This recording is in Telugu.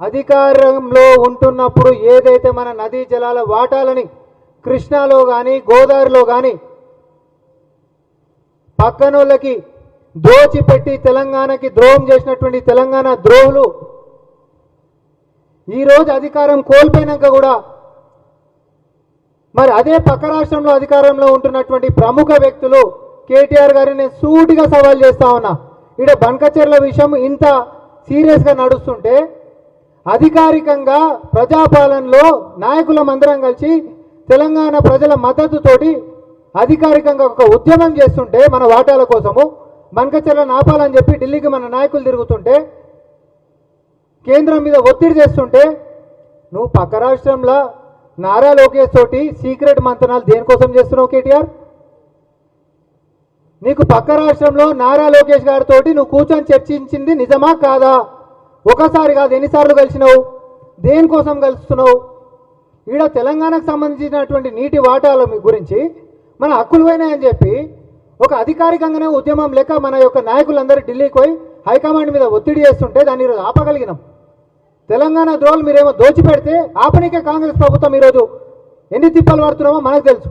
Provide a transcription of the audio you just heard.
అధికారంలో ఉంటున్నప్పుడు ఏదైతే మన నదీ జలాల వాటాలని కృష్ణాలో కానీ గోదావరిలో కానీ పక్కనోళ్ళకి దోచిపెట్టి తెలంగాణకి ద్రోహం చేసినటువంటి తెలంగాణ ద్రోహులు ఈరోజు అధికారం కోల్పోయినాక కూడా మరి అదే పక్క రాష్ట్రంలో అధికారంలో ఉంటున్నటువంటి ప్రముఖ వ్యక్తులు కేటీఆర్ గారిని నేను సూటిగా సవాల్ చేస్తా ఉన్నా. ఇక్కడ బంకచెర్ల విషయం ఇంత సీరియస్గా నడుస్తుంటే అధికారికంగా ప్రజాపాలనలో నాయకులం అందరం కలిసి తెలంగాణ ప్రజల మద్దతుతోటి అధికారికంగా ఒక ఉద్యమం చేస్తుంటే మన వాటాల కోసము బంకచెర్ల నాపాలని చెప్పి ఢిల్లీకి మన నాయకులు తిరుగుతుంటే కేంద్రం మీద ఒత్తిడి చేస్తుంటే నువ్వు పక్క రాష్ట్రంలో నారా లోకేష్ తోటి సీక్రెట్ మంతనాలు దేనికోసం చేస్తున్నావు కేటీఆర్? నీకు పక్క రాష్ట్రంలో నారా లోకేష్ గారితో నువ్వు కూర్చొని చర్చించింది నిజమా కాదా? ఒకసారి కాదు, ఎన్నిసార్లు కలిసినావు? దేనికోసం కలుస్తున్నావు? ఈడ తెలంగాణకు సంబంధించినటువంటి నీటి వాటాల గురించి మన హక్కులు పోయినాయని చెప్పి ఒక అధికారికంగానే ఉద్యమం లెక్క మన యొక్క నాయకులందరూ ఢిల్లీకి పోయి హైకమాండ్ మీద ఒత్తిడి చేస్తుంటే దాన్ని ఈరోజు ఆపగలిగినాం. తెలంగాణ ద్రోహులు మీరేమో దోచిపెడితే ఆపనికే కాంగ్రెస్ ప్రభుత్వం ఈరోజు ఎన్ని తిప్పలు పడుతున్నామో మనకు తెలుసు.